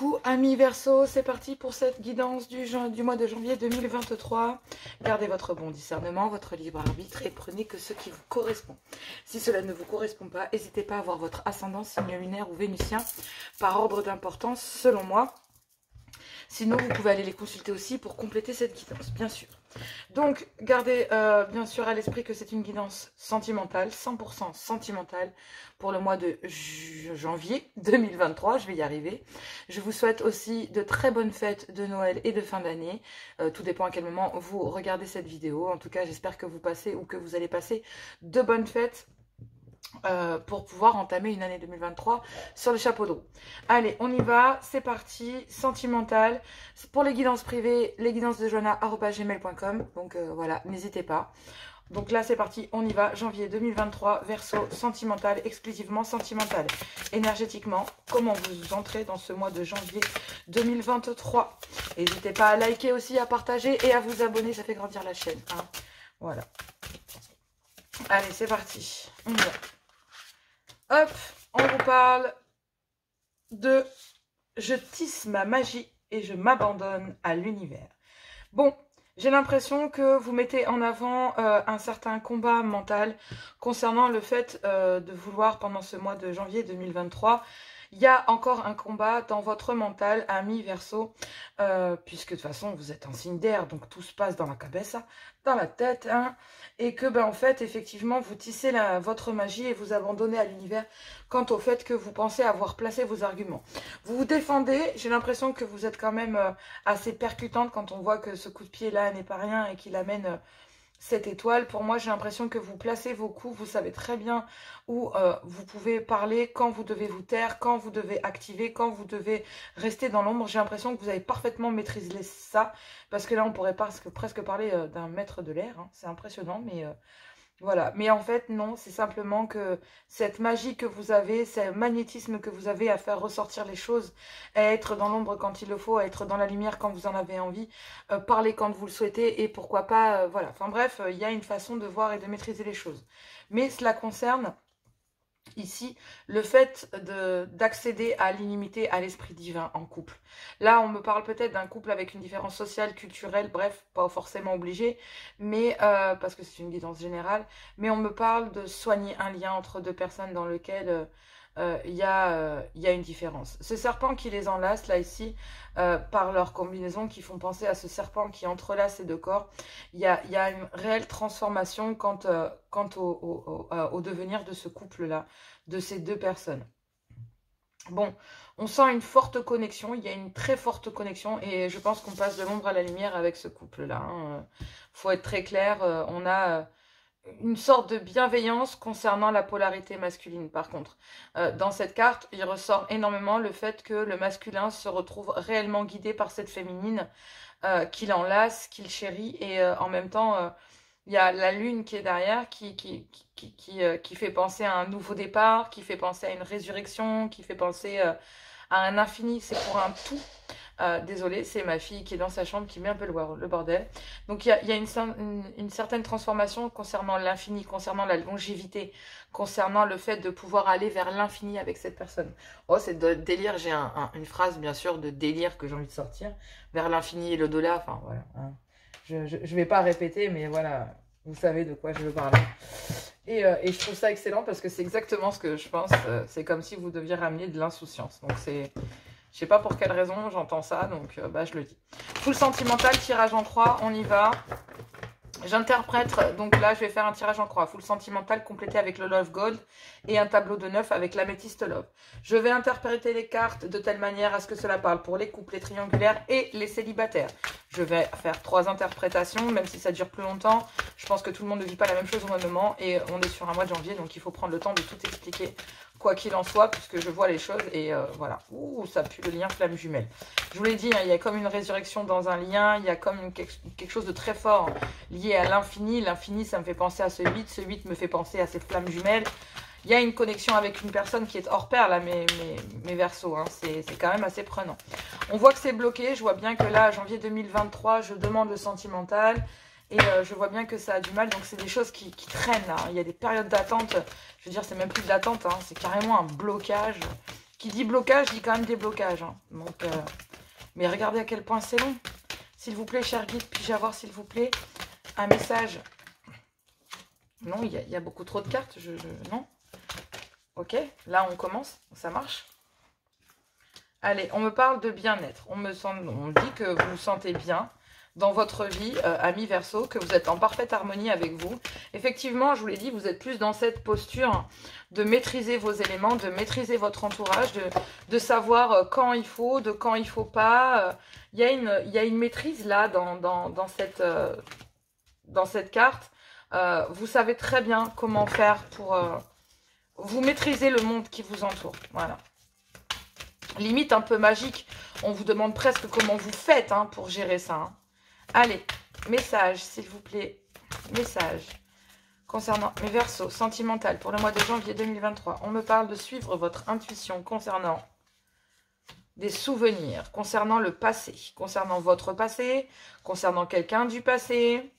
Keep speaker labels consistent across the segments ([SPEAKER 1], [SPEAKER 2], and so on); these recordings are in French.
[SPEAKER 1] Coucou amis Verseau, c'est parti pour cette guidance du mois de janvier 2023. Gardez votre bon discernement, votre libre arbitre et prenez que ce qui vous correspond. Si cela ne vous correspond pas, n'hésitez pas à voir votre ascendant, signe lunaire ou vénusien par ordre d'importance selon moi. Sinon, vous pouvez aller les consulter aussi pour compléter cette guidance, bien sûr. Donc, gardez bien sûr à l'esprit que c'est une guidance sentimentale, 100% sentimentale pour le mois de janvier 2023, je vais y arriver. Je vous souhaite aussi de très bonnes fêtes de Noël et de fin d'année. Tout dépend à quel moment vous regardez cette vidéo. En tout cas, j'espère que vous passez ou que vous allez passer de bonnes fêtes. Pour pouvoir entamer une année 2023 sur le chapeau de roue. Allez, on y va, c'est parti, sentimental. Pour les guidances privées, les guidances de joanna@gmail.com. Donc voilà, n'hésitez pas. Donc là, c'est parti, on y va. Janvier 2023, Verseau, sentimental, exclusivement sentimental. Énergétiquement, comment vous entrez dans ce mois de janvier 2023. N'hésitez pas à liker aussi, à partager et à vous abonner, ça fait grandir la chaîne. Hein. Voilà. Allez, c'est parti, on y va. Hop, on vous parle de « Je tisse ma magie et je m'abandonne à l'univers ». Bon, j'ai l'impression que vous mettez en avant un certain combat mental concernant le fait de vouloir, pendant ce mois de janvier 2023, il y a encore un combat dans votre mental, ami Verseau, puisque de toute façon, vous êtes un signe d'air, donc tout se passe dans la cabeza, dans la tête, hein, et que, en fait, effectivement, vous tissez votre magie et vous abandonnez à l'univers quant au fait que vous pensez avoir placé vos arguments. Vous vous défendez, j'ai l'impression que vous êtes quand même assez percutante quand on voit que ce coup de pied-là n'est pas rien et qu'il amène... cette étoile, pour moi, j'ai l'impression que vous placez vos coups, vous savez très bien où vous pouvez parler, quand vous devez vous taire, quand vous devez activer, quand vous devez rester dans l'ombre. J'ai l'impression que vous avez parfaitement maîtrisé ça, parce que là, on pourrait presque parler d'un maître de l'air. Hein. C'est impressionnant, mais... voilà, mais en fait non, c'est simplement que cette magie que vous avez, ce magnétisme que vous avez à faire ressortir les choses, à être dans l'ombre quand il le faut, à être dans la lumière quand vous en avez envie, parler quand vous le souhaitez et pourquoi pas, voilà. Enfin bref, il y a une façon de voir et de maîtriser les choses. Mais cela concerne... ici, le fait d'accéder à l'illimité, à l'esprit divin en couple. Là, on me parle peut-être d'un couple avec une différence sociale, culturelle, bref, pas forcément obligé, mais parce que c'est une guidance générale, mais on me parle de soigner un lien entre deux personnes dans lequel il y a une différence. Ce serpent qui les enlace, là, ici, par leur combinaison, qui font penser à ce serpent qui entrelace ces deux corps, il y a une réelle transformation quant au devenir de ce couple-là, de ces deux personnes. Bon, on sent une forte connexion, il y a une très forte connexion, et je pense qu'on passe de l'ombre à la lumière avec ce couple-là. Hein. Faut être très clair, on a... une sorte de bienveillance concernant la polarité masculine. Par contre, dans cette carte, il ressort énormément le fait que le masculin se retrouve réellement guidé par cette féminine qu'il enlace, qu'il chérit, et en même temps, il y a la lune qui est derrière, qui fait penser à un nouveau départ, qui fait penser à une résurrection, qui fait penser à un infini. C'est pour un tout. Désolée, c'est ma fille qui est dans sa chambre qui met un peu le bordel. Donc il y a une certaine transformation concernant l'infini, concernant la longévité, concernant le fait de pouvoir aller vers l'infini avec cette personne. Oh, c'est de délire, j'ai une phrase bien sûr de délire que j'ai envie de sortir, vers l'infini et l'au-delà, enfin voilà. Hein. Je vais pas répéter, mais voilà, vous savez de quoi je veux parler. Et je trouve ça excellent parce que c'est exactement ce que je pense, c'est comme si vous deviez ramener de l'insouciance. Donc c'est... je sais pas pour quelle raison, j'entends ça, donc je le dis. Full sentimental, tirage en croix, on y va. J'interprète, donc là je vais faire un tirage en croix, full sentimental complété avec le Love Gold et un tableau de 9 avec l'améthyste Love. Je vais interpréter les cartes de telle manière à ce que cela parle pour les couples, les triangulaires et les célibataires. Je vais faire 3 interprétations, même si ça dure plus longtemps. Je pense que tout le monde ne vit pas la même chose au même moment et on est sur un mois de janvier, donc il faut prendre le temps de tout expliquer, quoi qu'il en soit, puisque je vois les choses et voilà. Ouh, ça pue le lien flamme jumelle. Je vous l'ai dit, hein, il y a comme une résurrection dans un lien, il y a comme quelque chose de très fort lié à l'infini. L'infini, ça me fait penser à ce 8 me fait penser à ces flammes jumelles. Il y a une connexion avec une personne qui est hors pair, là, mes Verseaux, hein, c'est quand même assez prenant. On voit que c'est bloqué, je vois bien que là, janvier 2023, je demande le sentimental, et je vois bien que ça a du mal, donc c'est des choses qui traînent, là. Il y a des périodes d'attente, je veux dire, c'est même plus de l'attente, hein, c'est carrément un blocage Qui dit blocage, dit quand même des blocages. Hein. Donc, mais regardez à quel point c'est long. S'il vous plaît, cher guide, puis-je avoir, s'il vous plaît, un message? Non, il y a beaucoup trop de cartes. Non. Ok, là, on commence. Ça marche. Allez, on me parle de bien-être. On dit que vous vous sentez bien dans votre vie, amis Verseau, que vous êtes en parfaite harmonie avec vous. Effectivement, je vous l'ai dit, vous êtes plus dans cette posture de maîtriser vos éléments, de maîtriser votre entourage, de savoir quand il faut, de quand il ne faut pas. Il y a une maîtrise là dans cette carte. Vous savez très bien comment faire pour... vous maîtriser le monde qui vous entoure. Voilà. Limite un peu magique. On vous demande presque comment vous faites hein, pour gérer ça. Hein. Allez, message, s'il vous plaît. Message. Concernant mes Verseaux, sentimental pour le mois de janvier 2023. On me parle de suivre votre intuition concernant des souvenirs, concernant le passé, concernant votre passé, concernant quelqu'un du passé.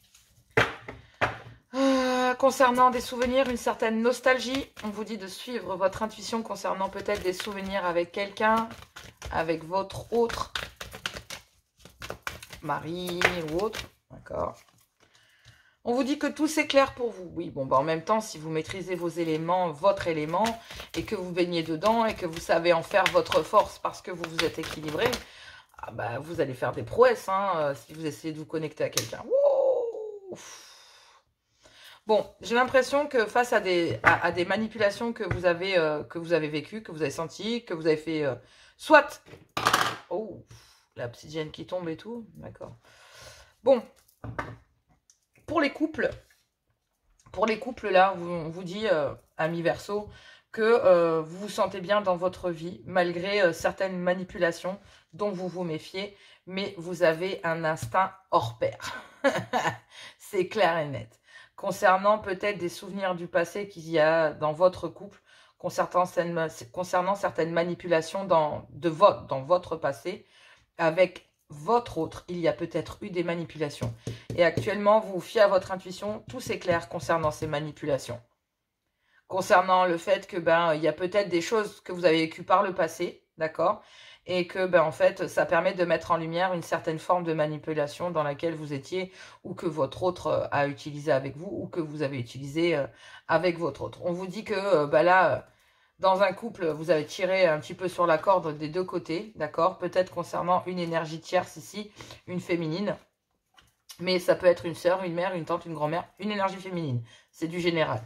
[SPEAKER 1] Concernant des souvenirs, une certaine nostalgie. On vous dit de suivre votre intuition concernant peut-être des souvenirs avec quelqu'un, avec votre autre mari ou autre. D'accord. On vous dit que tout s'éclaire pour vous. Oui, bon, bah en même temps, si vous maîtrisez vos éléments, votre élément, et que vous baignez dedans, et que vous savez en faire votre force parce que vous vous êtes équilibré, ah bah, vous allez faire des prouesses hein, si vous essayez de vous connecter à quelqu'un. Bon, j'ai l'impression que face à des manipulations que vous avez vécues, que vous avez senties, que vous avez fait soit... Oh, la obsidienne qui tombe et tout. D'accord. Bon. Pour les couples là, on vous dit, amis Verseau, que vous vous sentez bien dans votre vie, malgré certaines manipulations dont vous vous méfiez, mais vous avez un instinct hors pair. C'est clair et net. Concernant peut-être des souvenirs du passé qu'il y a dans votre couple, concernant certaines manipulations dans votre passé, avec votre autre, il y a peut-être eu des manipulations. Et actuellement, vous vous fiez à votre intuition, tout s'éclaire concernant ces manipulations. Concernant le fait que, il y a peut-être des choses que vous avez vécues par le passé, d'accord? Et que, en fait, ça permet de mettre en lumière une certaine forme de manipulation dans laquelle vous étiez, ou que votre autre a utilisé avec vous, ou que vous avez utilisé avec votre autre. On vous dit que, là... Dans un couple, vous avez tiré un petit peu sur la corde des deux côtés, d'accord? Peut-être concernant une énergie tierce ici, une féminine. Mais ça peut être une sœur, une mère, une tante, une grand-mère, une énergie féminine. C'est du général.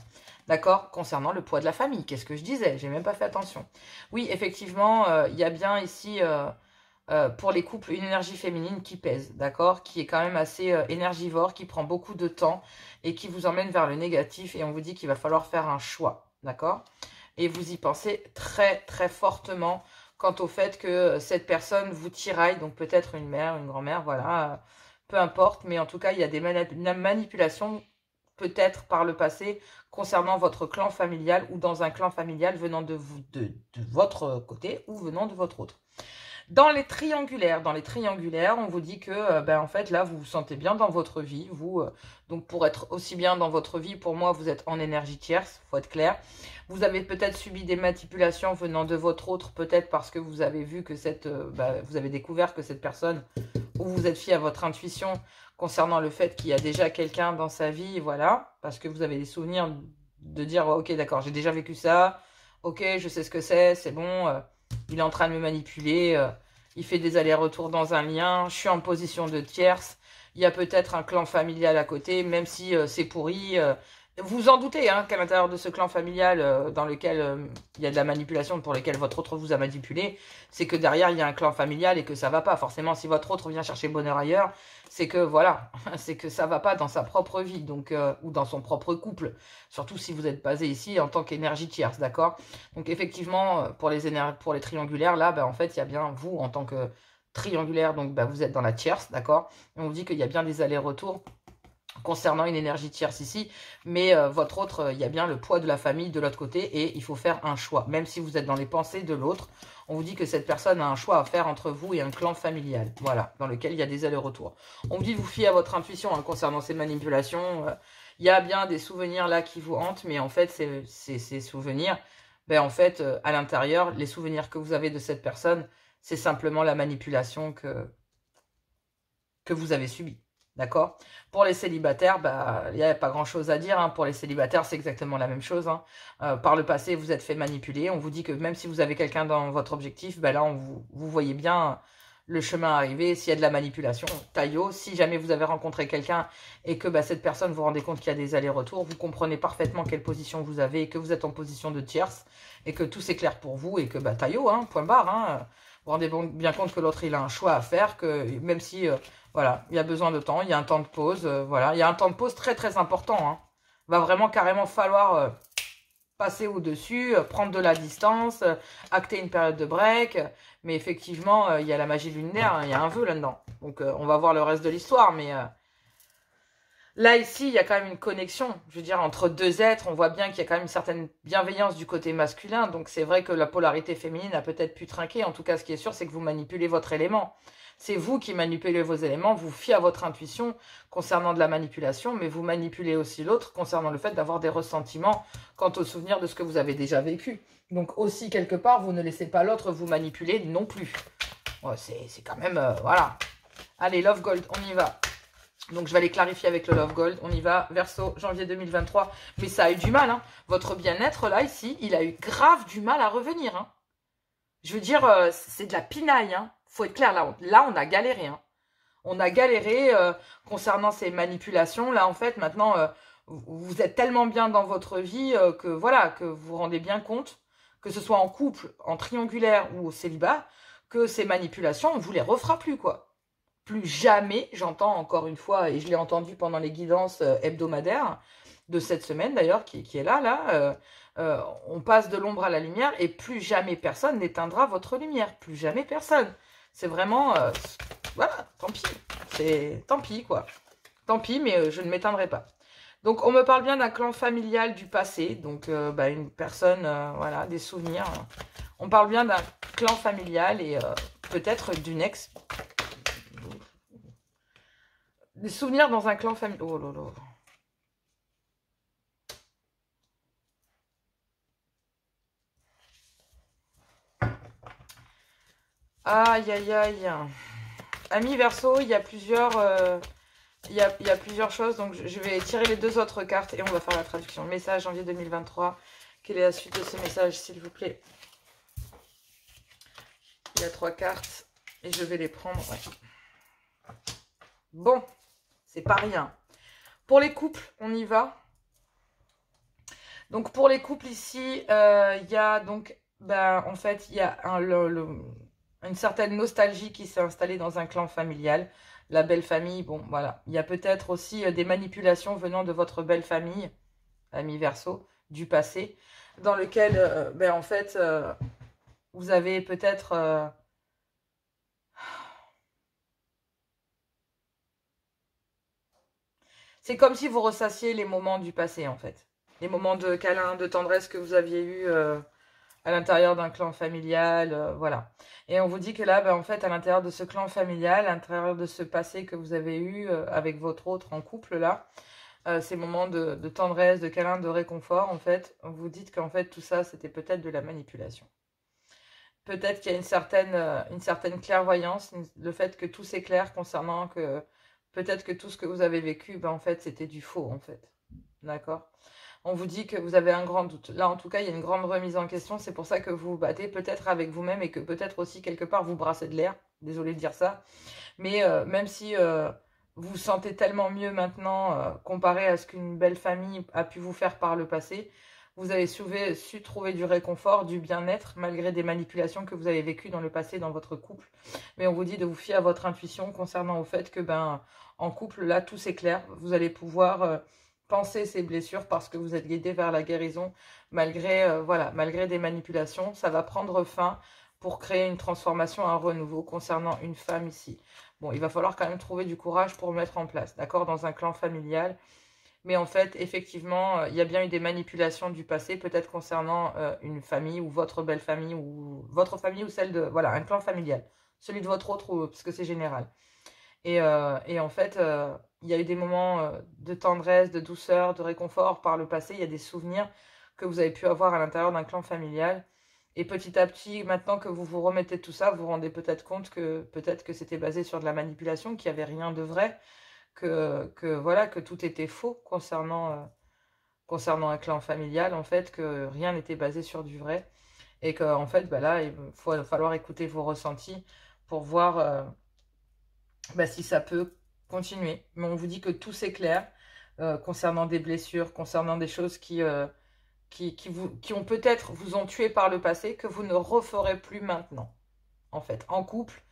[SPEAKER 1] D'accord? Concernant le poids de la famille, qu'est-ce que je disais? J'ai même pas fait attention. Oui, effectivement, il y a bien ici, pour les couples, une énergie féminine qui pèse, d'accord? Qui est quand même assez énergivore, qui prend beaucoup de temps et qui vous emmène vers le négatif. Et on vous dit qu'il va falloir faire un choix, d'accord? Et vous y pensez très très fortement quant au fait que cette personne vous tiraille, donc peut-être une mère, une grand-mère, voilà, peu importe, mais en tout cas il y a des manipulations peut-être par le passé concernant votre clan familial ou dans un clan familial venant de votre côté ou venant de votre autre. Dans les triangulaires, on vous dit que, en fait, là, vous vous sentez bien dans votre vie. Donc, pour être aussi bien dans votre vie, pour moi, vous êtes en énergie tierce, faut être clair. Vous avez peut-être subi des manipulations venant de votre autre, peut-être parce que vous avez vu que vous avez découvert que cette personne, ou vous êtes fié à votre intuition concernant le fait qu'il y a déjà quelqu'un dans sa vie, voilà, parce que vous avez des souvenirs de dire, ok, d'accord, j'ai déjà vécu ça, ok, je sais ce que c'est bon... il est en train de me manipuler, il fait des allers-retours dans un lien, je suis en position de tierce, il y a peut-être un clan familial à côté, même si c'est pourri. Vous en doutez hein, qu'à l'intérieur de ce clan familial dans lequel il y a de la manipulation, pour lequel votre autre vous a manipulé, c'est que derrière il y a un clan familial et que ça va pas. Forcément, si votre autre vient chercher bonheur ailleurs, c'est que voilà, c'est que ça va pas dans sa propre vie, donc ou dans son propre couple. Surtout si vous êtes basé ici en tant qu'énergie tierce, d'accord? Donc effectivement, pour les triangulaires, là, en fait, il y a bien vous en tant que triangulaire, donc vous êtes dans la tierce, d'accord? Et on vous dit qu'il y a bien des allers-retours concernant une énergie tierce ici, mais votre autre, il y a bien le poids de la famille de l'autre côté et il faut faire un choix. Même si vous êtes dans les pensées de l'autre, on vous dit que cette personne a un choix à faire entre vous et un clan familial, voilà, dans lequel il y a des allers-retours. On vous dit de vous fier à votre intuition hein, concernant ces manipulations. Il y a bien des souvenirs là qui vous hantent, mais en fait, ces souvenirs, ben en fait, à l'intérieur, les souvenirs que vous avez de cette personne, c'est simplement la manipulation que vous avez subie. D'accord? Pour les célibataires, bah, il n'y a pas grand-chose à dire. Hein. Pour les célibataires, c'est exactement la même chose. Hein. Par le passé, vous êtes fait manipuler. On vous dit que même si vous avez quelqu'un dans votre objectif, bah là, vous voyez bien le chemin arriver. S'il y a de la manipulation, taillot. Si jamais vous avez rencontré quelqu'un et que bah, cette personne, vous vous rendez compte qu'il y a des allers-retours, vous comprenez parfaitement quelle position vous avez et que vous êtes en position de tierce et que tout c'est clair pour vous et que bah, taillot, hein, point barre. Hein. Vous vous rendez bien compte que l'autre, il a un choix à faire, que même si... voilà, il y a besoin de temps, il y a un temps de pause, voilà. Il y a un temps de pause très très important. Hein. Va vraiment carrément falloir passer au-dessus, prendre de la distance, acter une période de break. Mais effectivement, il y a la magie lunaire, hein, il y a un vœu là-dedans. Donc on va voir le reste de l'histoire, mais là ici, il y a quand même une connexion. Je veux dire, entre deux êtres, on voit bien qu'il y a quand même une certaine bienveillance du côté masculin. Donc c'est vrai que la polarité féminine a peut-être pu trinquer. En tout cas, ce qui est sûr, c'est que vous manipulez votre élément. C'est vous qui manipulez vos éléments, vous fiez à votre intuition concernant de la manipulation, mais vous manipulez aussi l'autre concernant le fait d'avoir des ressentiments quant au souvenir de ce que vous avez déjà vécu. Donc aussi, quelque part, vous ne laissez pas l'autre vous manipuler non plus. Ouais, c'est quand même... voilà. Allez, Love Gold, on y va. Donc, je vais aller clarifier avec le Love Gold. On y va, Verseau, janvier 2023. Mais ça a eu du mal, hein. Votre bien-être, là, ici, il a eu grave du mal à revenir, hein. Je veux dire, c'est de la pinaille, hein. Faut être clair, là on a galéré. Hein. On a galéré concernant ces manipulations. Là, en fait, maintenant, vous êtes tellement bien dans votre vie que voilà, que vous vous rendez bien compte, que ce soit en couple, en triangulaire ou au célibat, que ces manipulations, on ne vous les refera plus, quoi. Plus jamais, j'entends encore une fois, et je l'ai entendu pendant les guidances hebdomadaires de cette semaine d'ailleurs, qui est là, on passe de l'ombre à la lumière et plus jamais personne n'éteindra votre lumière. Plus jamais personne. C'est vraiment... voilà, tant pis. C'est tant pis, quoi. Tant pis, mais je ne m'éteindrai pas. Donc, on me parle bien d'un clan familial du passé. Donc, bah, une personne, voilà, des souvenirs. On parle bien d'un clan familial et peut-être d'une ex... Des souvenirs dans un clan familial... Oh là là. Aïe, aïe, aïe. Amis Verseau, il y a plusieurs... il y a plusieurs choses, donc je vais tirer les deux autres cartes et on va faire la traduction. Message janvier 2023. Quelle est la suite de ce message, s'il vous plaît? Il y a 3 cartes et je vais les prendre. Ouais. Bon, c'est pas rien. Pour les couples, on y va. Donc pour les couples ici, il y a donc, ben, en fait, il y a une certaine nostalgie qui s'est installée dans un clan familial. La belle famille, bon, voilà. Il y a peut-être aussi des manipulations venant de votre belle famille, ami Verseau, du passé, dans lequel, ben, en fait, vous avez peut-être... c'est comme si vous ressassiez les moments du passé, en fait. Les moments de câlin, de tendresse que vous aviez eus à l'intérieur d'un clan familial, voilà. Et on vous dit que là, ben, en fait, à l'intérieur de ce clan familial, à l'intérieur de ce passé que vous avez eu avec votre autre en couple, là, ces moments de tendresse, de câlin, de réconfort, en fait, vous dites qu'en fait, tout ça, c'était peut-être de la manipulation. Peut-être qu'il y a une certaine clairvoyance, le fait que tout s'éclaire concernant que peut-être que tout ce que vous avez vécu, ben, en fait, c'était du faux, en fait. D'accord? On vous dit que vous avez un grand doute. Là, en tout cas, il y a une grande remise en question. C'est pour ça que vous vous battez peut-être avec vous-même et que peut-être aussi, quelque part, vous brassez de l'air. Désolée de dire ça. Mais même si vous vous sentez tellement mieux maintenant, comparé à ce qu'une belle famille a pu vous faire par le passé, vous avez su trouver du réconfort, du bien-être, malgré des manipulations que vous avez vécues dans le passé dans votre couple. Mais on vous dit de vous fier à votre intuition concernant au fait que, ben, en couple, là, tout s'éclaire. Vous allez pouvoir... penser ces blessures parce que vous êtes guidé vers la guérison malgré, voilà, malgré des manipulations. Ça va prendre fin pour créer une transformation, un renouveau concernant une femme ici. Bon, il va falloir quand même trouver du courage pour le mettre en place, d'accord, dans un clan familial. Mais en fait, effectivement, il y a bien eu des manipulations du passé, peut-être concernant une famille ou votre belle famille ou celle de, voilà, un clan familial. Celui de votre autre, parce que c'est général. Et en fait, il y a eu des moments de tendresse, de douceur, de réconfort par le passé. Il y a des souvenirs que vous avez pu avoir à l'intérieur d'un clan familial. Et petit à petit, maintenant que vous vous remettez de tout ça, vous vous rendez peut-être compte que c'était basé sur de la manipulation, qu'il n'y avait rien de vrai, voilà, que tout était faux concernant un clan familial, en fait, que rien n'était basé sur du vrai. Et que, en fait, bah là, il va falloir écouter vos ressentis pour voir si ça peut continuer. Mais on vous dit que tout s'éclaire concernant des blessures, concernant des choses qui ont peut-être vous ont tué par le passé, que vous ne referez plus maintenant. En fait, en couple,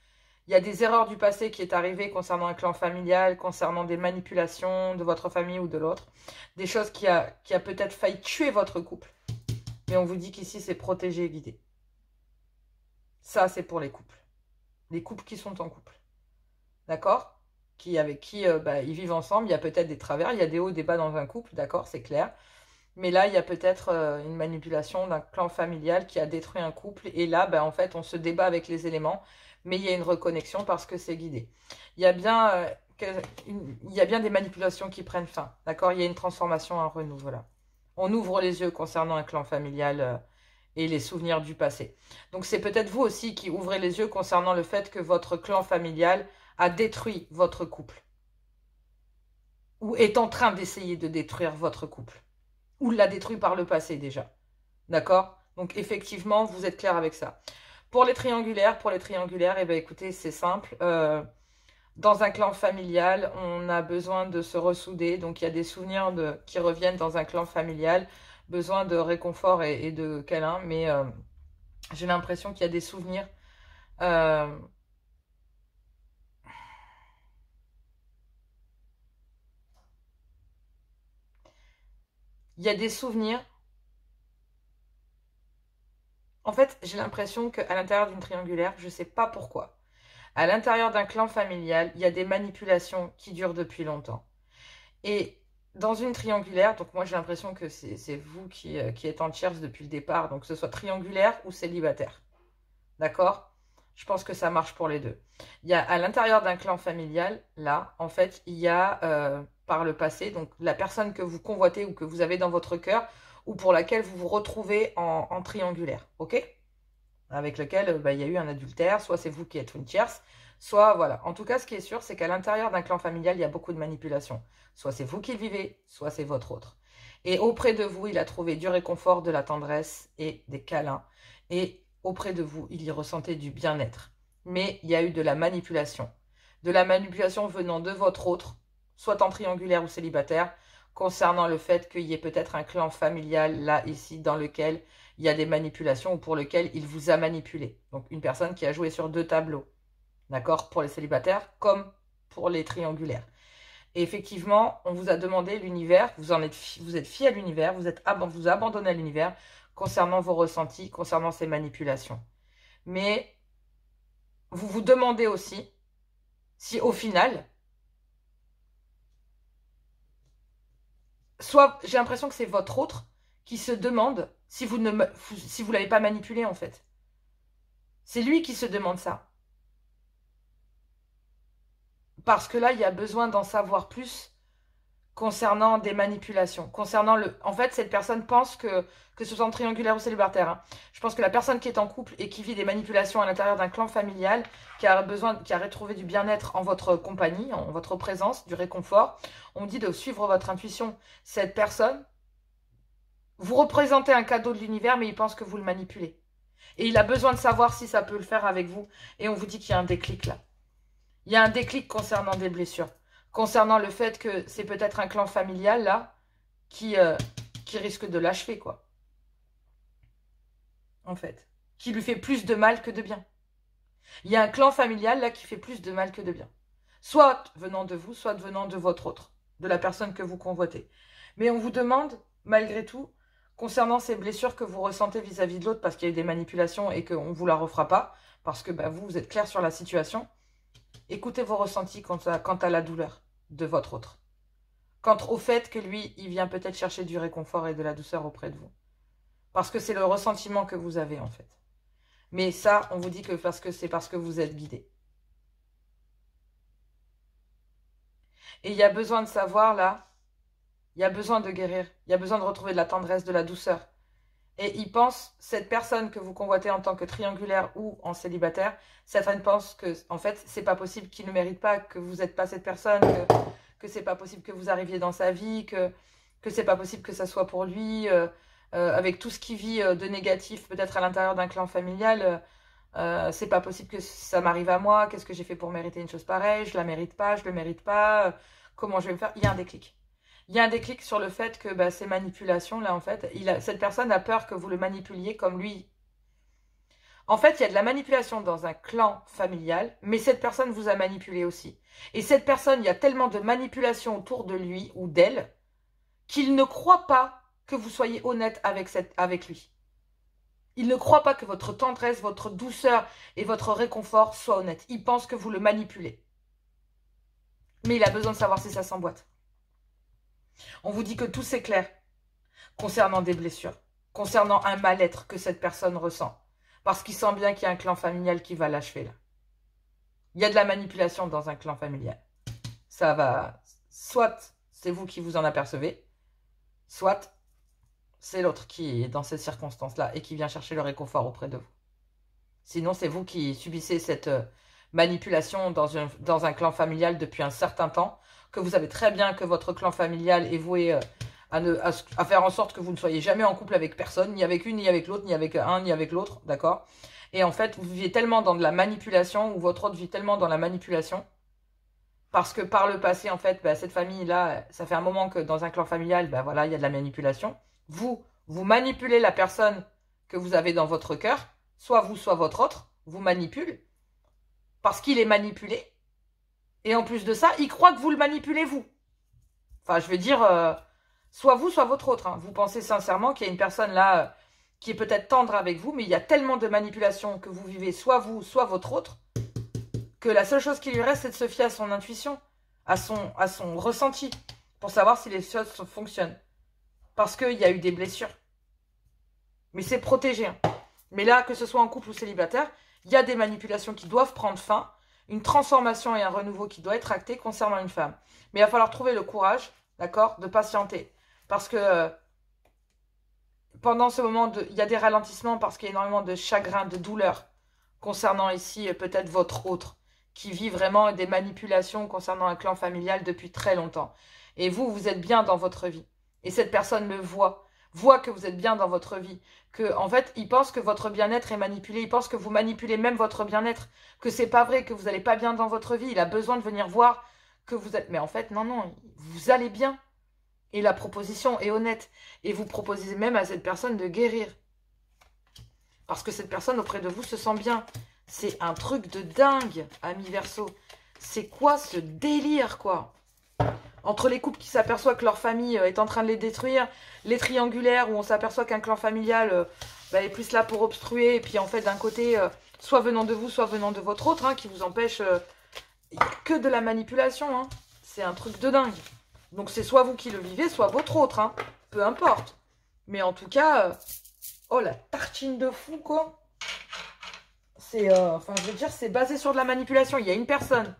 [SPEAKER 1] il y a des erreurs du passé qui est arrivé concernant un clan familial, concernant des manipulations de votre famille ou de l'autre, des choses qui a peut-être failli tuer votre couple. Mais on vous dit qu'ici, c'est protégé et guidé. Ça, c'est pour les couples. Les couples qui sont en couple. D'accord? Avec qui ils vivent ensemble. Il y a peut-être des travers, il y a des hauts et des bas dans un couple. D'accord? C'est clair. Mais là, il y a peut-être une manipulation d'un clan familial qui a détruit un couple. Et là, en fait, on se débat avec les éléments. Mais il y a une reconnexion parce que c'est guidé. Il y a bien, des manipulations qui prennent fin. D'accord? Il y a une transformation, un renouveau. Voilà. On ouvre les yeux concernant un clan familial et les souvenirs du passé. Donc, c'est peut-être vous aussi qui ouvrez les yeux concernant le fait que votre clan familial a détruit votre couple. Ou est en train d'essayer de détruire votre couple. Ou l'a détruit par le passé déjà. D'accord? Donc, effectivement, vous êtes clair avec ça. Pour les triangulaires, écoutez, c'est simple. Dans un clan familial, on a besoin de se ressouder. Donc, il y a des souvenirs qui reviennent dans un clan familial. Besoin de réconfort et de câlin. Mais j'ai l'impression qu'il y a des souvenirs. Il y a des souvenirs. En fait, j'ai l'impression qu'à l'intérieur d'une triangulaire, je ne sais pas pourquoi, à l'intérieur d'un clan familial, il y a des manipulations qui durent depuis longtemps. Et dans une triangulaire, donc moi j'ai l'impression que c'est vous qui êtes en tierce depuis le départ, donc que ce soit triangulaire ou célibataire. D'accord? Je pense que ça marche pour les deux. Il y a à l'intérieur d'un clan familial, là, en fait, il y a par le passé, donc la personne que vous convoitez ou que vous avez dans votre cœur, ou pour laquelle vous vous retrouvez en triangulaire, ok? Avec lequel il y a eu un adultère, soit c'est vous qui êtes une tierce, soit voilà. En tout cas, ce qui est sûr, c'est qu'à l'intérieur d'un clan familial, il y a beaucoup de manipulation. Soit c'est vous qui le vivez, soit c'est votre autre. Et auprès de vous, il a trouvé du réconfort, de la tendresse et des câlins. Et auprès de vous, il y ressentait du bien-être. Mais il y a eu de la manipulation. De la manipulation venant de votre autre, soit en triangulaire ou célibataire, concernant le fait qu'il y ait peut-être un clan familial, là, ici, dans lequel il y a des manipulations ou pour lequel il vous a manipulé. Donc, une personne qui a joué sur deux tableaux. D'accord? Pour les célibataires comme pour les triangulaires. Et effectivement, on vous a demandé l'univers, vous êtes fié à l'univers, vous abandonnez à l'univers concernant vos ressentis, concernant ces manipulations. Mais vous vous demandez aussi si au final, soit j'ai l'impression que c'est votre autre qui se demande si vous l'avez pas manipulé en fait. C'est lui qui se demande ça. Parce que là, il y a besoin d'en savoir plus concernant des manipulations. En fait, cette personne pense que ce soit en triangulaire ou célibataire. Hein. Je pense que la personne qui est en couple et qui vit des manipulations à l'intérieur d'un clan familial, qui a retrouvé du bien-être en votre compagnie, en votre présence, du réconfort, on dit de suivre votre intuition. Cette personne, vous représentez un cadeau de l'univers, mais il pense que vous le manipulez. Et il a besoin de savoir si ça peut le faire avec vous. Et on vous dit qu'il y a un déclic là. Il y a un déclic concernant des blessures. Concernant le fait que c'est peut-être un clan familial, là, qui risque de l'achever, quoi. En fait. Qui lui fait plus de mal que de bien. Il y a un clan familial, là, qui fait plus de mal que de bien. Soit venant de vous, soit venant de votre autre. De la personne que vous convoitez. Mais on vous demande, malgré tout, concernant ces blessures que vous ressentez vis-à-vis de l'autre, parce qu'il y a eu des manipulations et qu'on ne vous la refera pas, parce que vous êtes clair sur la situation, écoutez vos ressentis quant à la douleur de votre autre. Quant au fait que lui, il vient peut-être chercher du réconfort et de la douceur auprès de vous. Parce que c'est le ressentiment que vous avez, en fait. Mais ça, on vous dit que c'est parce que vous êtes guidé. Et il y a besoin de savoir, là, il y a besoin de guérir. Il y a besoin de retrouver de la tendresse, de la douceur. Et il pense, cette personne que vous convoitez en tant que triangulaire ou en célibataire, cette personne pense que, en fait, c'est pas possible qu'il ne mérite pas, que vous n'êtes pas cette personne, que c'est pas possible que vous arriviez dans sa vie, que c'est pas possible que ça soit pour lui, avec tout ce qu'il vit de négatif, peut-être à l'intérieur d'un clan familial, c'est pas possible que ça m'arrive à moi, qu'est-ce que j'ai fait pour mériter une chose pareille, je la mérite pas, je le mérite pas, comment je vais me faire, il y a un déclic. Il y a un déclic sur le fait que bah, ces manipulations-là, en fait, cette personne a peur que vous le manipuliez comme lui. En fait, il y a de la manipulation dans un clan familial, mais cette personne vous a manipulé aussi. Et cette personne, il y a tellement de manipulation autour de lui ou d'elle qu'il ne croit pas que vous soyez honnête avec lui. Il ne croit pas que votre tendresse, votre douceur et votre réconfort soient honnêtes. Il pense que vous le manipulez. Mais il a besoin de savoir si ça s'emboîte. On vous dit que tout c'est clair concernant des blessures, concernant un mal-être que cette personne ressent. Parce qu'il sent bien qu'il y a un clan familial qui va l'achever là. Il y a de la manipulation dans un clan familial. Ça va... Soit c'est vous qui vous en apercevez, soit c'est l'autre qui est dans ces circonstances-là et qui vient chercher le réconfort auprès de vous. Sinon, c'est vous qui subissez cette manipulation dans un clan familial depuis un certain temps, que vous savez très bien que votre clan familial est voué à faire en sorte que vous ne soyez jamais en couple avec personne, ni avec une, ni avec l'autre, ni avec un, ni avec l'autre, d'accord? Et en fait, vous vivez tellement dans de la manipulation, ou votre autre vit tellement dans la manipulation, parce que par le passé, en fait, bah, cette famille-là, ça fait un moment que dans un clan familial, bah, voilà, il y a de la manipulation. Vous manipulez la personne que vous avez dans votre cœur, soit vous, soit votre autre, vous manipule, parce qu'il est manipulé. Et en plus de ça, il croit que vous le manipulez, vous. Enfin, je veux dire, soit vous, soit votre autre. Hein. Vous pensez sincèrement qu'il y a une personne là qui est peut-être tendre avec vous, mais il y a tellement de manipulation que vous vivez, soit vous, soit votre autre, que la seule chose qui lui reste, c'est de se fier à son intuition, à son ressenti, pour savoir si les choses fonctionnent. Parce qu'il y a eu des blessures. Mais c'est protégé. Hein. Mais là, que ce soit en couple ou célibataire, il y a des manipulations qui doivent prendre fin, une transformation et un renouveau qui doit être acté concernant une femme. Mais il va falloir trouver le courage, d'accord, de patienter. Parce que pendant ce moment, il y a des ralentissements parce qu'il y a énormément de chagrin, de douleur concernant ici peut-être votre autre, qui vit vraiment des manipulations concernant un clan familial depuis très longtemps. Et vous, vous êtes bien dans votre vie. Et cette personne le voit que vous êtes bien dans votre vie, que en fait, il pense que votre bien-être est manipulé, il pense que vous manipulez même votre bien-être, que c'est pas vrai, que vous n'allez pas bien dans votre vie, il a besoin de venir voir que vous êtes... Mais en fait, non, vous allez bien. Et la proposition est honnête. Et vous proposez même à cette personne de guérir. Parce que cette personne auprès de vous se sent bien. C'est un truc de dingue, ami Verseau. C'est quoi ce délire, quoi? Entre les couples qui s'aperçoivent que leur famille est en train de les détruire, les triangulaires où on s'aperçoit qu'un clan familial est plus là pour obstruer, et puis en fait d'un côté, soit venant de vous, soit venant de votre autre, hein, qui vous empêche, il n'y a que de la manipulation, hein. C'est un truc de dingue. Donc c'est soit vous qui le vivez, soit votre autre, hein. Peu importe. Mais en tout cas, oh la tartine de fou, quoi. C'est, enfin je veux dire, c'est basé sur de la manipulation. Il y a une personne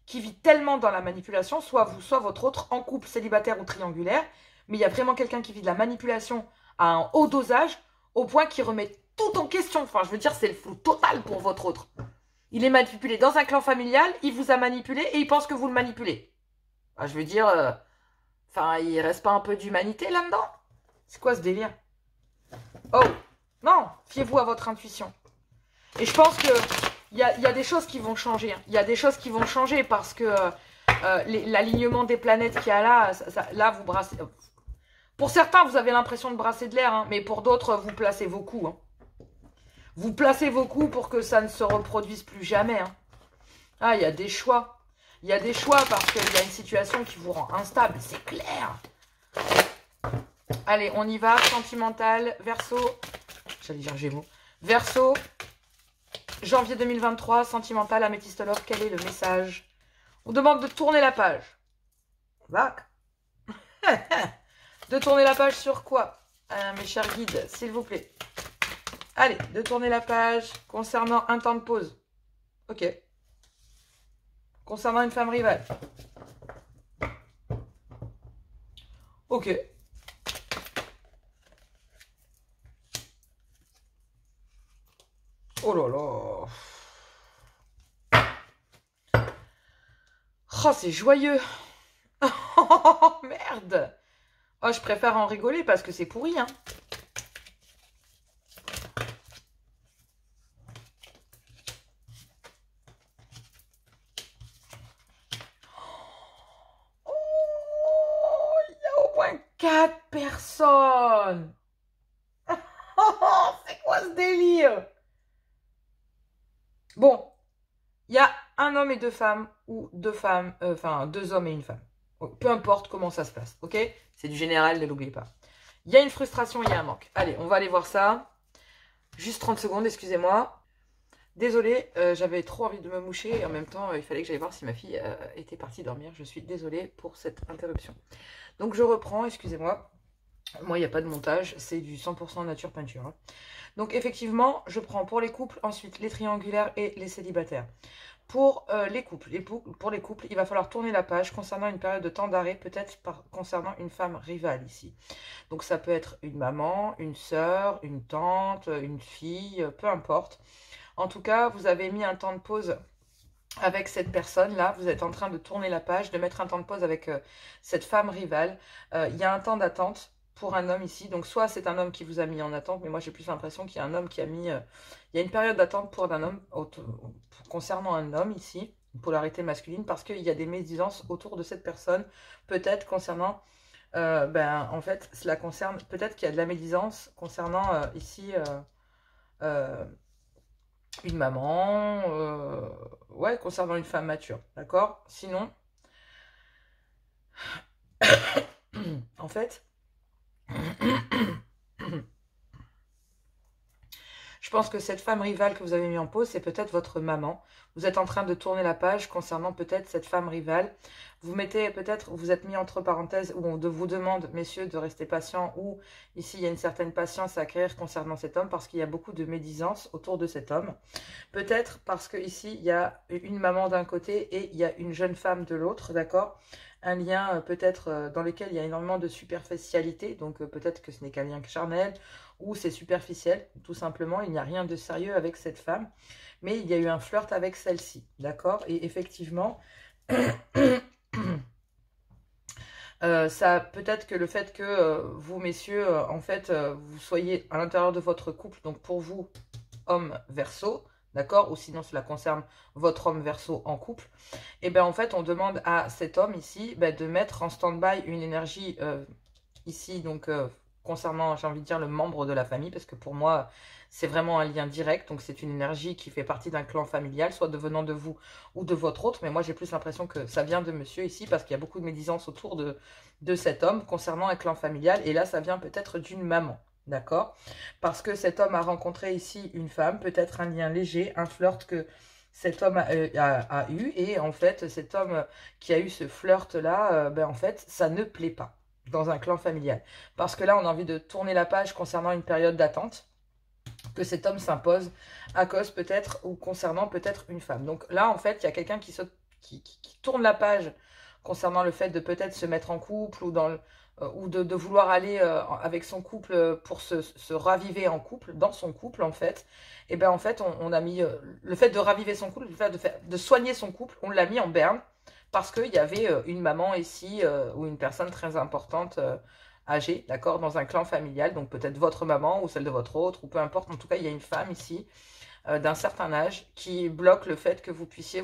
[SPEAKER 1] qui vit tellement dans la manipulation, soit vous, soit votre autre, en couple, célibataire ou triangulaire, mais il y a vraiment quelqu'un qui vit de la manipulation à un haut dosage, au point qu'il remet tout en question. Enfin, je veux dire, c'est le flou total pour votre autre. Il est manipulé dans un clan familial, il vous a manipulé et il pense que vous le manipulez. Enfin, je veux dire, enfin, il reste pas un peu d'humanité là-dedans? C'est quoi ce délire? Oh, non, fiez-vous à votre intuition. Et je pense que il y a des choses qui vont changer. Il y a des choses qui vont changer parce que l'alignement des planètes qu'il y a là, là, vous brassez... Pour certains, vous avez l'impression de brasser de l'air, hein, mais pour d'autres, vous placez vos coups. Hein. Vous placez vos coups pour que ça ne se reproduise plus jamais. Hein. Ah, il y a des choix. Il y a des choix parce qu'il y a une situation qui vous rend instable, c'est clair. Allez, on y va. Sentimental, Verseau. J'allais dire Gémeaux. Verseau. Janvier 2023, sentimental, améthyste love, quel est le message? On demande de tourner la page. Vac. De tourner la page sur quoi, mes chers guides, s'il vous plaît? Allez, de tourner la page concernant un temps de pause. Ok. Concernant une femme rivale. Ok. Oh là là. Oh, c'est joyeux. Oh, merde. Oh, je préfère en rigoler parce que c'est pourri, hein. Oh, il y a au moins 4 personnes. C'est quoi ce délire? Bon, il y a un homme et 2 femmes ou 2 femmes, enfin 2 hommes et une femme. Peu importe comment ça se passe, ok? C'est du général, ne l'oubliez pas. Il y a une frustration, il y a un manque. Allez, on va aller voir ça. Juste 30 secondes, excusez-moi. Désolée, j'avais trop envie de me moucher et en même temps, il fallait que j'aille voir si ma fille était partie dormir. Je suis désolée pour cette interruption. Donc je reprends, excusez-moi. Moi, il n'y a pas de montage, c'est du 100% nature peinture. Hein. Donc effectivement, je prends pour les couples, ensuite les triangulaires et les célibataires. Pour les couples, il va falloir tourner la page concernant une période de temps d'arrêt, peut-être concernant une femme rivale ici. Donc ça peut être une maman, une sœur, une tante, une fille, peu importe. En tout cas, vous avez mis un temps de pause avec cette personne-là. Vous êtes en train de tourner la page, de mettre un temps de pause avec cette femme rivale. Il y a un temps d'attente pour un homme ici. Donc, soit c'est un homme qui vous a mis en attente, mais moi, j'ai plus l'impression qu'il y a un homme qui a mis... il y a une période d'attente pour un homme, concernant un homme ici, une polarité masculine, parce qu'il y a des médisances autour de cette personne, peut-être concernant... en fait, cela concerne... Peut-être qu'il y a de la médisance concernant ici... une maman, ouais, concernant une femme mature, d'accord? Sinon, en fait, je pense que cette femme rivale que vous avez mis en pause, c'est peut-être votre maman. Vous êtes en train de tourner la page concernant peut-être cette femme rivale. Vous mettez peut-être, vous êtes mis entre parenthèses où on vous demande, messieurs, de rester patients, ou ici, il y a une certaine patience à acquérir concernant cet homme parce qu'il y a beaucoup de médisance autour de cet homme. Peut-être parce que ici, il y a une maman d'un côté et il y a une jeune femme de l'autre, d'accord? Un lien peut-être dans lequel il y a énormément de superficialité, donc peut-être que ce n'est qu'un lien charnel, ou c'est superficiel, tout simplement, il n'y a rien de sérieux avec cette femme, mais il y a eu un flirt avec celle-ci, d'accord? Et effectivement, ça peut-être que le fait que vous, messieurs, en fait, vous soyez à l'intérieur de votre couple, donc pour vous, homme verso, d'accord? Ou sinon cela concerne votre homme verso en couple, et bien en fait on demande à cet homme ici de mettre en stand-by une énergie ici, donc concernant, j'ai envie de dire, le membre de la famille, parce que pour moi, c'est vraiment un lien direct, donc c'est une énergie qui fait partie d'un clan familial, soit devenant de vous ou de votre autre, mais moi j'ai plus l'impression que ça vient de monsieur ici, parce qu'il y a beaucoup de médisance autour de cet homme concernant un clan familial, et là ça vient peut-être d'une maman, d'accord? Parce que cet homme a rencontré ici une femme, peut-être un lien léger, un flirt que cet homme a eu, et en fait cet homme qui a eu ce flirt-là, en fait ça ne plaît pas dans un clan familial. Parce que là, on a envie de tourner la page concernant une période d'attente que cet homme s'impose à cause peut-être ou concernant peut-être une femme. Donc là, en fait, il y a quelqu'un qui tourne la page concernant le fait de peut-être se mettre en couple ou, ou de vouloir aller avec son couple pour se raviver en couple, dans son couple en fait. Et bien en fait, on a mis le fait de raviver son couple, le fait de soigner son couple, on l'a mis en berne. Parce qu'il y avait une maman ici, ou une personne très importante, âgée, d'accord, dans un clan familial, donc peut-être votre maman ou celle de votre autre, ou peu importe, en tout cas, il y a une femme ici, d'un certain âge, qui bloque le fait que vous puissiez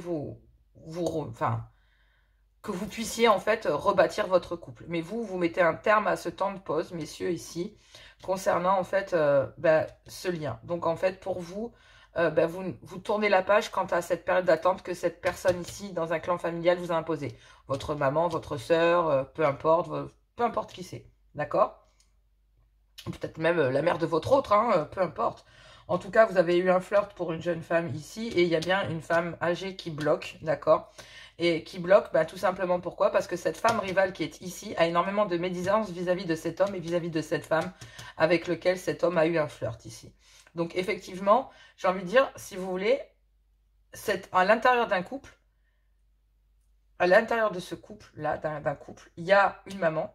[SPEAKER 1] que vous puissiez en fait rebâtir votre couple. Mais vous mettez un terme à ce temps de pause, messieurs, ici, concernant en fait ce lien. Donc en fait, pour vous, vous tournez la page quant à cette période d'attente que cette personne ici, dans un clan familial, vous a imposé. Votre maman, votre sœur, peu importe qui c'est. D'accord? Peut-être même la mère de votre autre, hein, peu importe. En tout cas, vous avez eu un flirt pour une jeune femme ici, et il y a bien une femme âgée qui bloque, d'accord? Et qui bloque, tout simplement pourquoi? Parce que cette femme rivale qui est ici a énormément de médisance vis-à-vis de cet homme et vis-à-vis de cette femme avec lequel cet homme a eu un flirt ici. Donc effectivement, j'ai envie de dire, si vous voulez, à l'intérieur d'un couple, à l'intérieur de ce couple-là, d'un couple, il y a une maman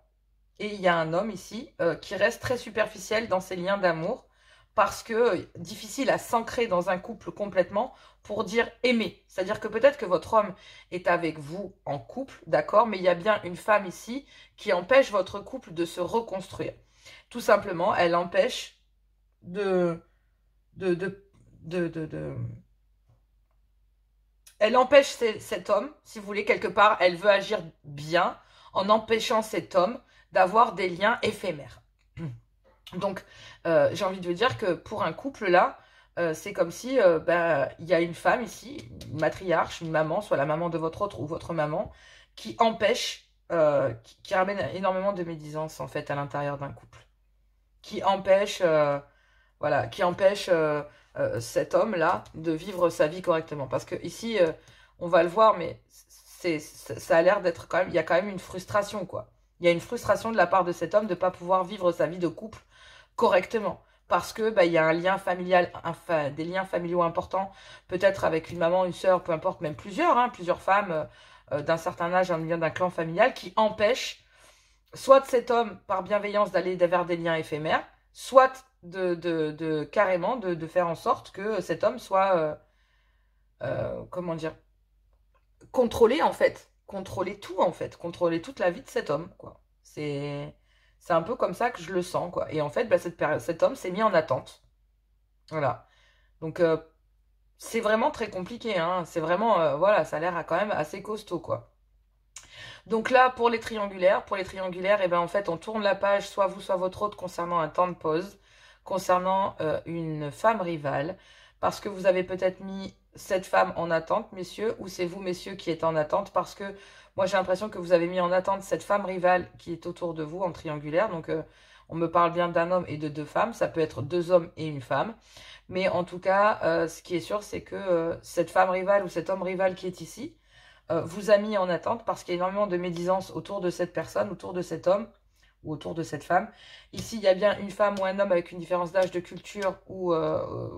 [SPEAKER 1] et il y a un homme ici qui reste très superficiel dans ses liens d'amour parce que difficile à s'ancrer dans un couple complètement pour dire aimer. C'est-à-dire que peut-être que votre homme est avec vous en couple, d'accord, mais il y a bien une femme ici qui empêche votre couple de se reconstruire. Tout simplement, elle empêche de, de, de elle empêche cet homme, si vous voulez, quelque part, elle veut agir bien en empêchant cet homme d'avoir des liens éphémères. Donc, j'ai envie de vous dire que pour un couple, là, c'est comme si il y a une femme ici, une matriarche, une maman, soit la maman de votre autre ou votre maman, qui empêche, qui ramène énormément de médisance, en fait, à l'intérieur d'un couple. Qui empêche, voilà, qui empêche cet homme-là de vivre sa vie correctement. Parce que ici, on va le voir, mais ça a l'air d'être quand même, il y a quand même une frustration, quoi. Il y a une frustration de la part de cet homme de ne pas pouvoir vivre sa vie de couple correctement. Parce que il y a un lien familial, des liens familiaux importants, peut-être avec une maman, une sœur, peu importe, même plusieurs, hein, plusieurs femmes d'un certain âge, un lien d'un clan familial, qui empêche soit de cet homme, par bienveillance, d'aller vers des liens éphémères, soit carrément de faire en sorte que cet homme soit, comment dire, contrôler en fait, contrôler tout en fait, contrôler toute la vie de cet homme, quoi. C'est un peu comme ça que je le sens, quoi. Et en fait, cet homme s'est mis en attente. Voilà. Donc, c'est vraiment très compliqué, hein. C'est vraiment, voilà, ça a l'air quand même assez costaud, quoi. Donc là, pour les triangulaires, eh ben, en fait, on tourne la page, soit vous, soit votre autre, concernant un temps de pause, concernant une femme rivale, parce que vous avez peut-être mis cette femme en attente, messieurs, ou c'est vous, messieurs, qui êtes en attente, parce que moi, j'ai l'impression que vous avez mis en attente cette femme rivale qui est autour de vous en triangulaire. Donc, on me parle bien d'un homme et de deux femmes. Ça peut être deux hommes et une femme. Mais en tout cas, ce qui est sûr, c'est que cette femme rivale ou cet homme rival qui est ici vous a mis en attente parce qu'il y a énormément de médisance autour de cette personne, autour de cet homme ou autour de cette femme. Ici, il y a bien une femme ou un homme avec une différence d'âge, de culture ou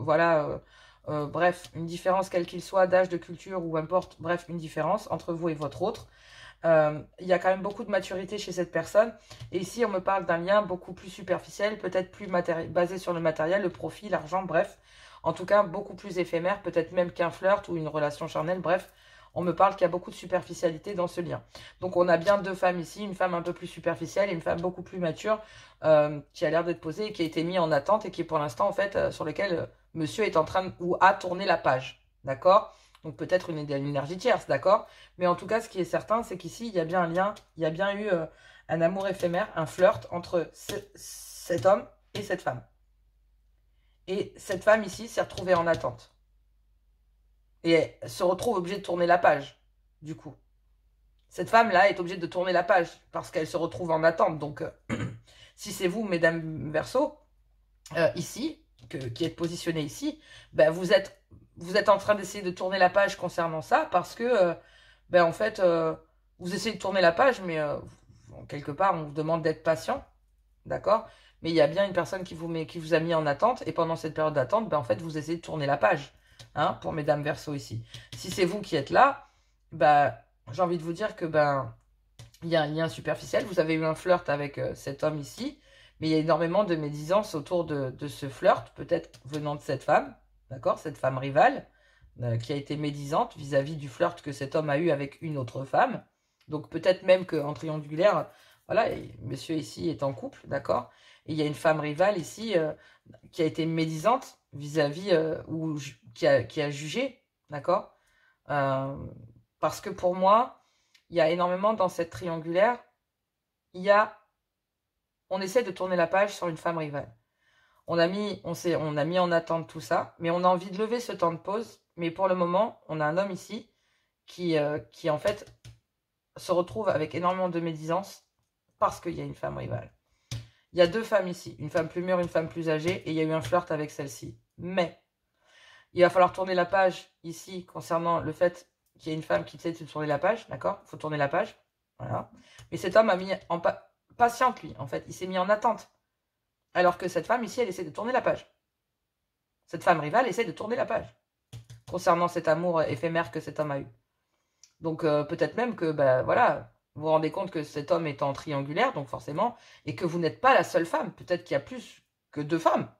[SPEAKER 1] voilà... bref, une différence quelle qu'il soit, d'âge, de culture ou importe, bref, une différence entre vous et votre autre. Il y a quand même beaucoup de maturité chez cette personne. Et ici, on me parle d'un lien beaucoup plus superficiel, peut-être plus basé sur le matériel, le profit, l'argent, bref. En tout cas, beaucoup plus éphémère, peut-être même qu'un flirt ou une relation charnelle, bref. On me parle qu'il y a beaucoup de superficialité dans ce lien. Donc, on a bien deux femmes ici, une femme un peu plus superficielle et une femme beaucoup plus mature qui a l'air d'être posée et qui a été mise en attente et qui est pour l'instant, en fait, sur lequel monsieur est en train ou a tourné la page. D'accord ? Donc, peut-être une énergie tierce, d'accord ? Mais en tout cas, ce qui est certain, c'est qu'ici, il y a bien un lien, il y a bien eu un amour éphémère, un flirt entre cet homme et cette femme. Et cette femme ici s'est retrouvée en attente. Et elle se retrouve obligée de tourner la page, du coup. Cette femme-là est obligée de tourner la page parce qu'elle se retrouve en attente. Donc, si c'est vous, mesdames Verseau, ici, qui êtes positionné ici, ben vous êtes en train d'essayer de tourner la page concernant ça parce que, en fait, vous essayez de tourner la page, mais quelque part, on vous demande d'être patient, d'accord? Mais il y a bien une personne qui vous a mis en attente et pendant cette période d'attente, en fait, vous essayez de tourner la page. Hein, pour mesdames Verseau ici. Si c'est vous qui êtes là, j'ai envie de vous dire que il y a un lien superficiel. Vous avez eu un flirt avec cet homme ici, mais il y a énormément de médisance autour de ce flirt, peut-être venant de cette femme, d'accord, cette femme rivale, qui a été médisante vis-à-vis du flirt que cet homme a eu avec une autre femme. Donc peut-être même qu'en triangulaire, voilà, monsieur ici est en couple, d'accord, et il y a une femme rivale ici qui a été médisante vis-à-vis ou qui a jugé, d'accord, parce que pour moi, il y a énormément dans cette triangulaire, on essaie de tourner la page sur une femme rivale. On a mis en attente tout ça, mais on a envie de lever ce temps de pause, mais pour le moment, on a un homme ici qui en fait se retrouve avec énormément de médisance parce qu'il y a une femme rivale. Il y a deux femmes ici, une femme plus mûre, une femme plus âgée, et il y a eu un flirt avec celle-ci. Mais il va falloir tourner la page ici concernant le fait qu'il y a une femme qui essaie de tourner la page, d'accord ? Il faut tourner la page, voilà. Mais cet homme a mis en patiente, lui, en fait. Il s'est mis en attente. Alors que cette femme ici, elle essaie de tourner la page. Cette femme rivale essaie de tourner la page concernant cet amour éphémère que cet homme a eu. Donc peut-être même que, voilà, vous vous rendez compte que cet homme est en triangulaire, donc forcément, et que vous n'êtes pas la seule femme. Peut-être qu'il y a plus que deux femmes.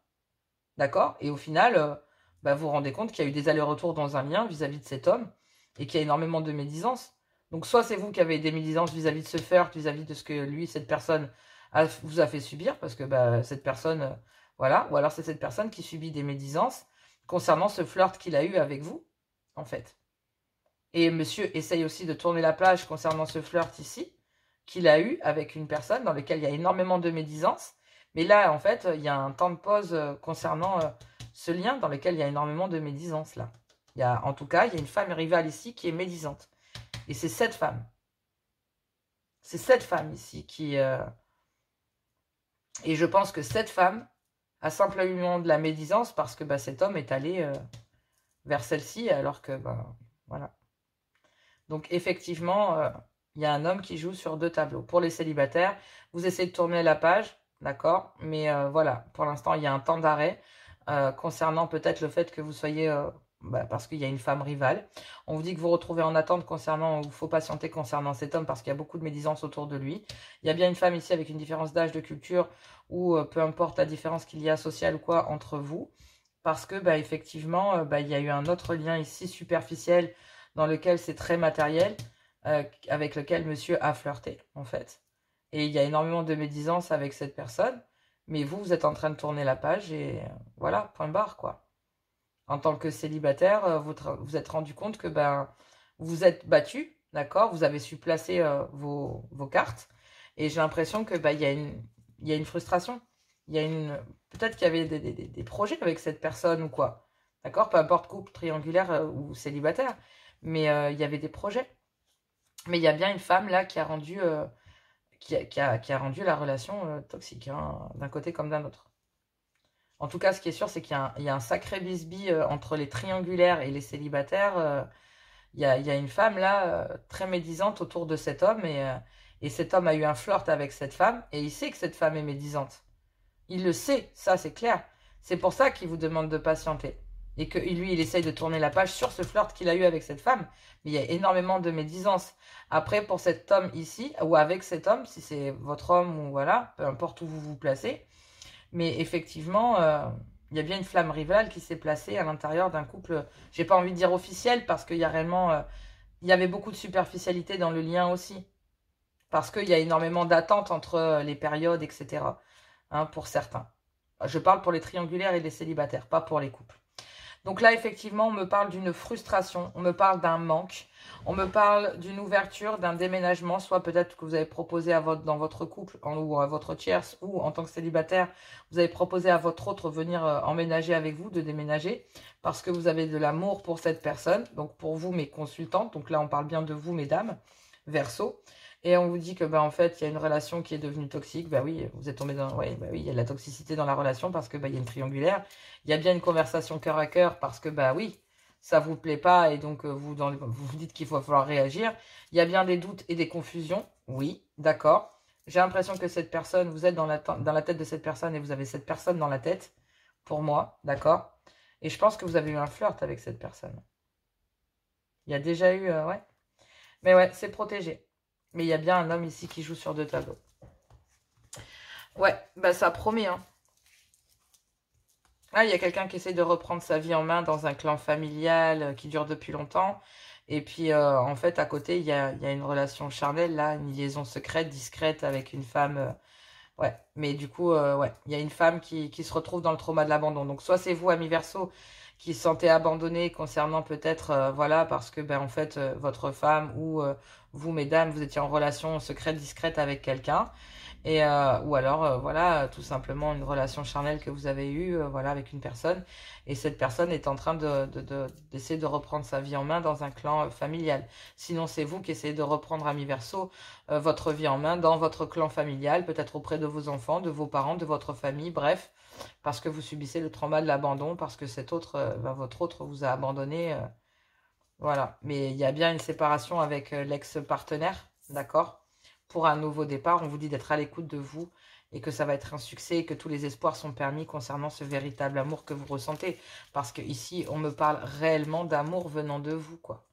[SPEAKER 1] d'accord? Et au final, vous vous rendez compte qu'il y a eu des allers-retours dans un lien vis-à-vis de cet homme et qu'il y a énormément de médisance. Donc soit c'est vous qui avez des médisances vis-à-vis de ce flirt, vis-à-vis de ce que lui, cette personne, vous a fait subir, parce que cette personne, voilà, ou alors c'est cette personne qui subit des médisances concernant ce flirt qu'il a eu avec vous, en fait. Et monsieur essaye aussi de tourner la plage concernant ce flirt ici, qu'il a eu avec une personne dans laquelle il y a énormément de médisance. Mais là, en fait, il y a un temps de pause concernant ce lien dans lequel il y a énormément de médisance, là. En tout cas, il y a une femme rivale ici qui est médisante. Et c'est cette femme. C'est cette femme ici qui... Et je pense que cette femme a simplement de la médisance parce que cet homme est allé vers celle-ci alors que, voilà. Donc, effectivement, il y a un homme qui joue sur 2 tableaux. Pour les célibataires, vous essayez de tourner la page, d'accord? Mais voilà, pour l'instant, il y a un temps d'arrêt concernant peut-être le fait que vous soyez... parce qu'il y a une femme rivale. On vous dit que vous retrouvez en attente concernant, il faut patienter concernant cet homme parce qu'il y a beaucoup de médisance autour de lui. Il y a bien une femme ici avec une différence d'âge, de culture, ou peu importe la différence qu'il y a sociale ou quoi entre vous. Parce que, effectivement, il y a eu un autre lien ici superficiel dans lequel c'est très matériel, avec lequel monsieur a flirté, en fait. Et il y a énormément de médisance avec cette personne, mais vous êtes en train de tourner la page et voilà, point barre, quoi. En tant que célibataire, vous êtes rendu compte que vous êtes battu, d'accord? Vous avez su placer vos cartes. Et j'ai l'impression que il y a une frustration. Peut-être qu'il y avait des projets avec cette personne ou quoi. D'accord? Peu importe couple triangulaire ou célibataire. Mais il y avait des projets. Mais il y a bien une femme là qui a rendu, qui a rendu la relation toxique, hein, d'un côté comme d'un autre. En tout cas, ce qui est sûr, c'est qu'il y a un sacré bisbille entre les triangulaires et les célibataires. Il y a une femme là, très médisante autour de cet homme. Et cet homme a eu un flirt avec cette femme. Et il sait que cette femme est médisante. Il le sait, ça c'est clair. C'est pour ça qu'il vous demande de patienter. Et que lui, il essaye de tourner la page sur ce flirt qu'il a eu avec cette femme. Mais il y a énormément de médisance. Après, pour cet homme ici, ou avec cet homme, si c'est votre homme ou voilà, peu importe où vous vous placez. Mais effectivement, il y a bien une flamme rivale qui s'est placée à l'intérieur d'un couple, j'ai pas envie de dire officiel, parce qu'il y a réellement, il y avait beaucoup de superficialité dans le lien aussi. Parce qu'il y a énormément d'attentes entre les périodes, etc. Hein, pour certains. Je parle pour les triangulaires et les célibataires, pas pour les couples. Donc là, effectivement, on me parle d'une frustration, on me parle d'un manque, on me parle d'une ouverture, d'un déménagement, soit peut-être que vous avez proposé dans votre couple ou à votre tierce, ou en tant que célibataire, vous avez proposé à votre autre venir emménager avec vous, de déménager, parce que vous avez de l'amour pour cette personne, donc pour vous, mes consultantes, donc là, on parle bien de vous, mesdames, Verseau. Et on vous dit que en fait, il y a une relation qui est devenue toxique. Oui, vous êtes tombé dans... oui, il y a de la toxicité dans la relation parce que il y a une triangulaire. Il y a bien une conversation cœur à cœur parce que oui, ça vous plaît pas et donc vous vous dites qu'il va falloir réagir. Il y a bien des doutes et des confusions. Oui, d'accord. J'ai l'impression que cette personne, vous êtes dans la tête de cette personne et vous avez cette personne dans la tête, pour moi, d'accord. Et je pense que vous avez eu un flirt avec cette personne. Il y a déjà eu... ouais. Mais ouais, c'est protégé. Mais il y a bien un homme ici qui joue sur 2 tableaux. Ouais, ça promet, hein. Là, il y a quelqu'un qui essaie de reprendre sa vie en main dans un clan familial qui dure depuis longtemps. Et puis, en fait, à côté, il y a une relation charnelle, là, une liaison secrète, discrète avec une femme. Ouais, mais du coup, ouais, il y a une femme qui se retrouve dans le trauma de l'abandon. Donc, soit c'est vous, ami Verseau, qui se sentez abandonné concernant peut-être, voilà, parce que, en fait, votre femme ou vous, mesdames, vous étiez en relation secrète, discrète avec quelqu'un. Et, ou alors, voilà, tout simplement une relation charnelle que vous avez eue, voilà, avec une personne. Et cette personne est en train d'essayer de reprendre sa vie en main dans un clan familial. Sinon, c'est vous qui essayez de reprendre, ami Verseau, votre vie en main dans votre clan familial, peut-être auprès de vos enfants, de vos parents, de votre famille, bref, parce que vous subissez le trauma de l'abandon, parce que cet autre, votre autre vous a abandonné. Voilà, mais il y a bien une séparation avec l'ex-partenaire, d'accord? Pour un nouveau départ, on vous dit d'être à l'écoute de vous et que ça va être un succès et que tous les espoirs sont permis concernant ce véritable amour que vous ressentez. Parce que ici, on me parle réellement d'amour venant de vous, quoi.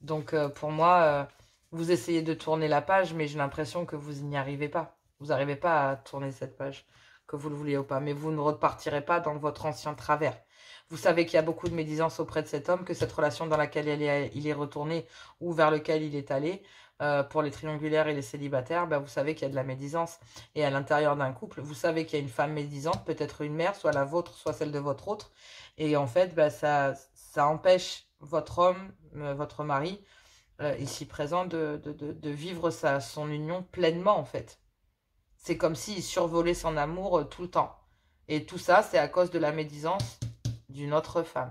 [SPEAKER 1] Donc, pour moi, vous essayez de tourner la page, mais j'ai l'impression que vous n'y arrivez pas. Vous n'arrivez pas à tourner cette page. que vous le vouliez ou pas, mais vous ne repartirez pas dans votre ancien travers. Vous savez qu'il y a beaucoup de médisance auprès de cet homme, que cette relation dans laquelle il est retourné ou vers lequel il est allé, pour les triangulaires et les célibataires, ben vous savez qu'il y a de la médisance. Et à l'intérieur d'un couple, vous savez qu'il y a une femme médisante, peut-être une mère, soit la vôtre, soit celle de votre autre. Et en fait, ben ça empêche votre homme, votre mari, ici présent, de vivre son union pleinement, en fait. C'est comme s'il survolait son amour tout le temps. Et tout ça, c'est à cause de la médisance d'une autre femme.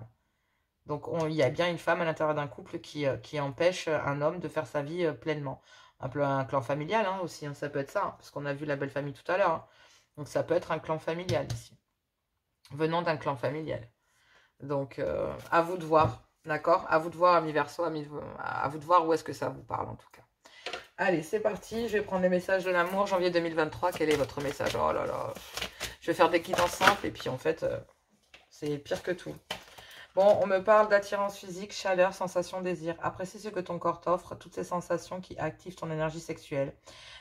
[SPEAKER 1] Donc, il y a bien une femme à l'intérieur d'un couple qui empêche un homme de faire sa vie pleinement. Un peu un clan familial hein, aussi, hein, ça peut être ça, hein, parce qu'on a vu la belle famille tout à l'heure. Hein. Donc, ça peut être un clan familial ici. Venant d'un clan familial. Donc, à vous de voir, d'accord? À vous de voir, amis Verseau, à vous de voir où est-ce que ça vous parle, en tout cas. Allez, c'est parti, je vais prendre les messages de l'amour, janvier 2023. Quel est votre message? Oh là là, je vais faire des guidances simples, et puis en fait, c'est pire que tout. Bon, on me parle d'attirance physique, chaleur, sensation, désir. Apprécie ce que ton corps t'offre, toutes ces sensations qui activent ton énergie sexuelle.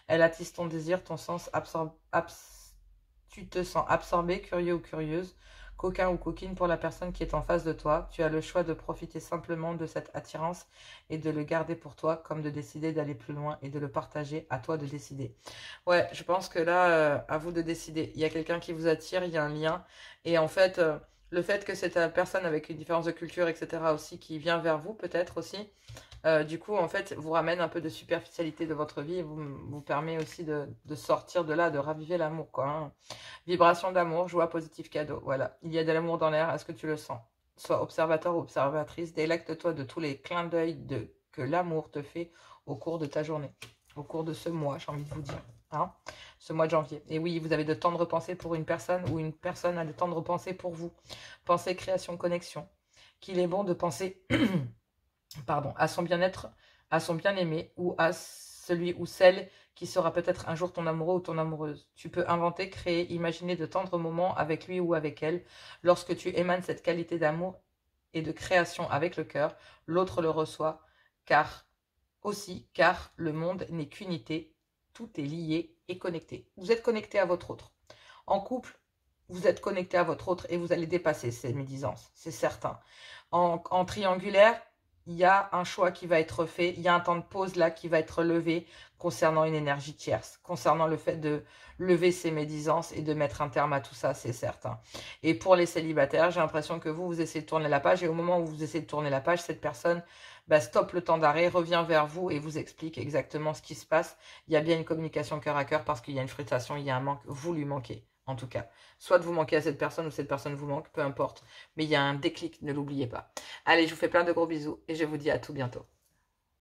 [SPEAKER 1] Elle attise ton désir, ton sens tu te sens absorbé, curieux ou curieuse, coquin ou coquine pour la personne qui est en face de toi. Tu as le choix de profiter simplement de cette attirance et de le garder pour toi, comme de décider d'aller plus loin et de le partager. À toi de décider. Ouais, je pense que là, à vous de décider. Il y a quelqu'un qui vous attire, il y a un lien. Et en fait... le fait que c'est une personne avec une différence de culture, etc. aussi, qui vient vers vous, peut-être aussi, du coup, en fait, vous ramène un peu de superficialité de votre vie et vous permet aussi de sortir de là, de raviver l'amour, quoi. Hein. Vibration d'amour, joie, positive, cadeau. Voilà, il y a de l'amour dans l'air, est-ce que tu le sens? Sois observateur ou observatrice, délecte-toi de tous les clins d'œil que l'amour te fait au cours de ta journée, au cours de ce mois, j'ai envie de vous dire. Hein, ce mois de janvier. Et oui, vous avez de tendres pensées pour une personne ou une personne a de tendres pensées pour vous. Pensée, création, connexion. Qu'il est bon de penser pardon, à son bien-être, à son bien-aimé ou à celui ou celle qui sera peut-être un jour ton amoureux ou ton amoureuse. Tu peux inventer, créer, imaginer de tendres moments avec lui ou avec elle. Lorsque tu émanes cette qualité d'amour et de création avec le cœur, l'autre le reçoit, car le monde n'est qu'unité. Tout est lié et connecté. Vous êtes connecté à votre autre. En couple, vous êtes connecté à votre autre et vous allez dépasser ces médisances, c'est certain. En triangulaire, il y a un choix qui va être fait, il y a un temps de pause là qui va être levé concernant une énergie tierce, concernant le fait de lever ces médisances et de mettre un terme à tout ça, c'est certain. Et pour les célibataires, j'ai l'impression que vous essayez de tourner la page et au moment où vous essayez de tourner la page, cette personne stoppe le temps d'arrêt, revient vers vous et vous explique exactement ce qui se passe. Il y a bien une communication cœur à cœur parce qu'il y a une frustration, il y a un manque, vous lui manquez en tout cas. Soit vous manquez à cette personne ou cette personne vous manque, peu importe. Mais il y a un déclic, ne l'oubliez pas. Allez, je vous fais plein de gros bisous et je vous dis à tout bientôt.